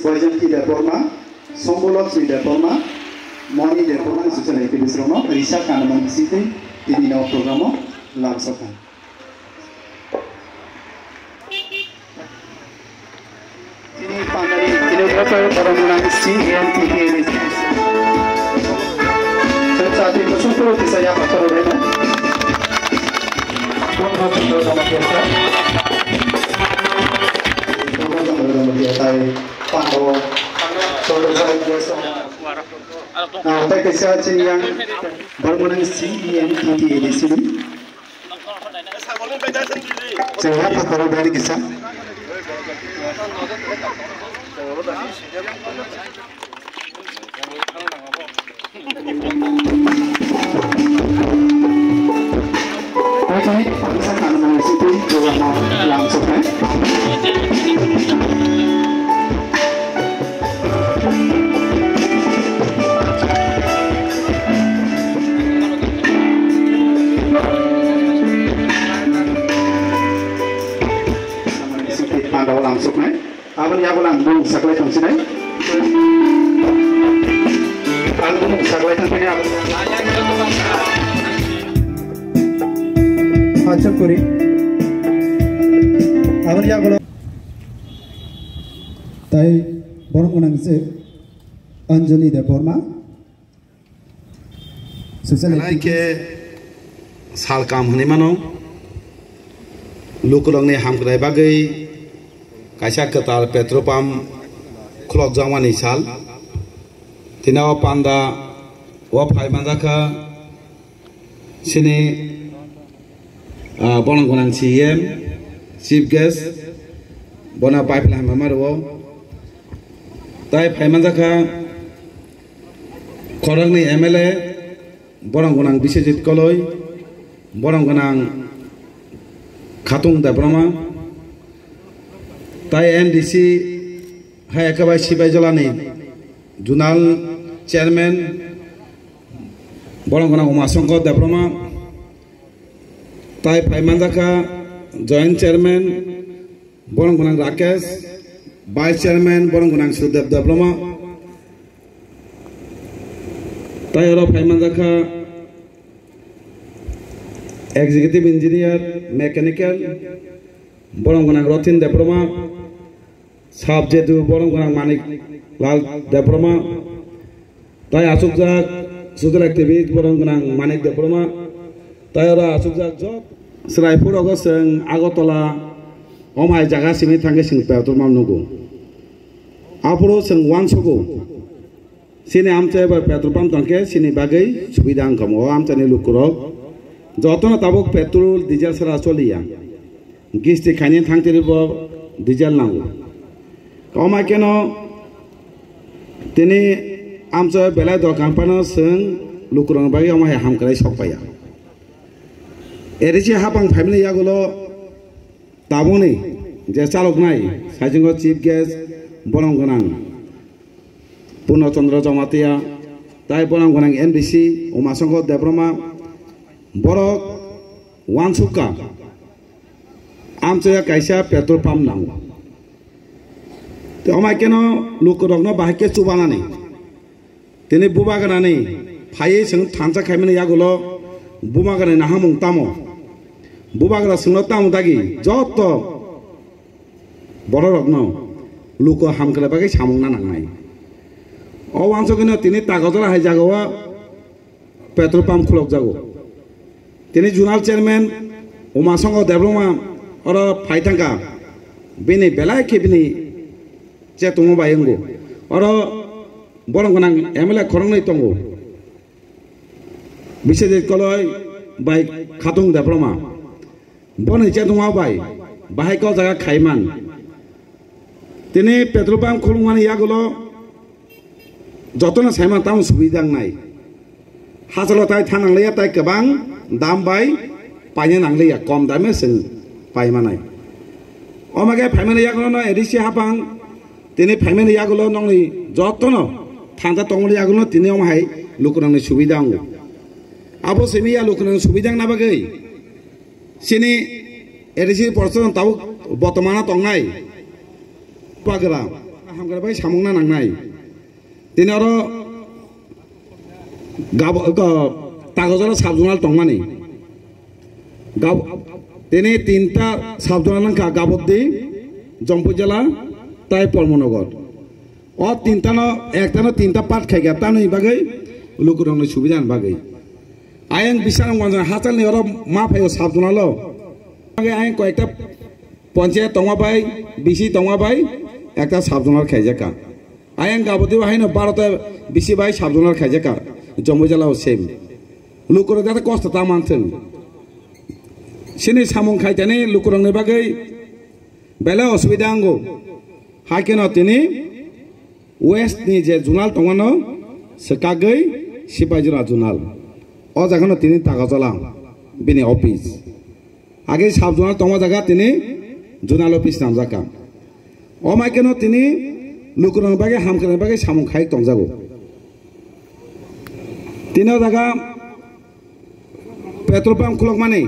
Boyjanti Deporma, Sombolok Deporma, Moni Deporma, Social Activities Romo, Risa Kanaman City, Tinino Programo, Lamsokan. Ini pandai, ini berapa orang orang CNTP ini? Saat itu sudah saya pakai orang. Orang sama biasa. Orang biasa. Pandu. Soalnya biasa. Nah, tapi saya yang bermunang CNTP ini sini. Saya pakai orang dari kisah. Oke, bisa kan situ juga mau langsung ya. Ada langsung ya. Abang ya langsung sekolah fungsi ya. Album sekolah fungsi apa? Acha kori. Abar ya golo. Tai borong unang se Anjali Deporma. Selai ke sal kam hini mano. Lukulong ne ham krai bagai. Kaisa ketar petropam klok jamani sal. Tinawa panda wa phai mandaka sini bonang bonang CM chief guest bona pipeline mamaro tai phai mandaka khorangni MLA bonang bonang bisejit koloi bonang bonang khatung Deporma tai NDC hai ekabai sibai jalani junal chairman bonang bonang Umasongko Deporma tai Paimandaka joint chairman borong gunang Rakesh vice chairman borong gunang Sudev Deporma tai oro Paimandaka executive engineer mechanical borong gunang Rotin Deporma subject borong gunang Manik Lal Deporma tai asukjak social activist borong gunang Manik Deporma tai oro asukjak job Seraipur ogo seng Agotola omai jaga simi tangge sing petrol nugo apuro seng wansogo sini amche ba petrol pump tangke sini bagai subida angkamo amche ne lukuro jotona tabok petrol diesel sara choliya gisti khani thangte bo diesel nango omai keno tini amche belai dorkan pano seng lukuro bagai omai hamkrai sokpaya Erisi hapang family yagulo taboni je chalok nai sajingo chief guest borong gonang Puno Chandra Jamatia tai borong gonang NDC Umasongko Deporma borok wansuka amche kaisa petrol pump nang te omai keno lukurokno bahake chubanani tini bubaganani phai sing thansa khaimani yagulo bumagane nahamung tamo bubagra singlo tamo dagi joto bororokno luko hamkale bagai samung na nangnai o wansokino tini tagodola hai jagowa petrol pump khulok jago tini junal chairman Umasongko Deporma oro phaitangka bini belai kebini che tungo bayengo oro borong gonang MLA khorongnai tongo Bisejit koloi bai khatung Deporma boni che tunga bai bahai ko jaga khaiman tini petrol pump khulungani yagulo jotona saima tam subidang nai hasalo tai thanang leya tai kebang dam bai paine nang leya kom dame sing pai manai omage phaimani yagulo no edisi hapang tini phaimani yagulo nongni jotono thangta tongli yagulo tini omhai lukurangni subidang abo semiya lukurang subidang na bagai sini edisi porson tau botomana tongnai pagra হামগার বাই সামংনা নাংনাই তিনি আরো কাগজের সাবজনাল টংমানি তিনি 3টা সাবজনাল গাবত দি জম্পু জেলা তাই পরমনগর ও 3টা পাট খাইগা তানো বাগৈ লুকুরংনি সুবিধান বাগৈ আইন বিচার হাতালনি ওর মা ফাইও সাবজনাল আইন কয়েকটা পঞ্চায়েত টঙা পাই বিসি টঙা পাই একটা সাবজনাল খাইজাকা আইন গাবতি হাইন 12টা বিসি বাই সাবজনাল খাইজাকা জম্পু জেলা সেম লুকুর যাতে কষ্ট তা মানছেন সিনি সামং খাইতেনি লুকুরংনি বাগৈ বেলা অসুবিধা আঙ্গো হাইকেন তিনি ওয়েস্ট নি যে জুনাল টঙানো সেকাগৈ সিপাইজরা জুনাল ও জায়গানো তিনি টাকা চলাম বিনি অফিস আগে সাব জুনাল টঙা জায়গা তিনি জুনাল অফিস নাম জাকা ও মাইকেন তিনি লুকুরং বাগে হামকেন বাগে সামং খাই টংজাগো তিন জায়গা পেট্রোল পাম্প খুলক মানে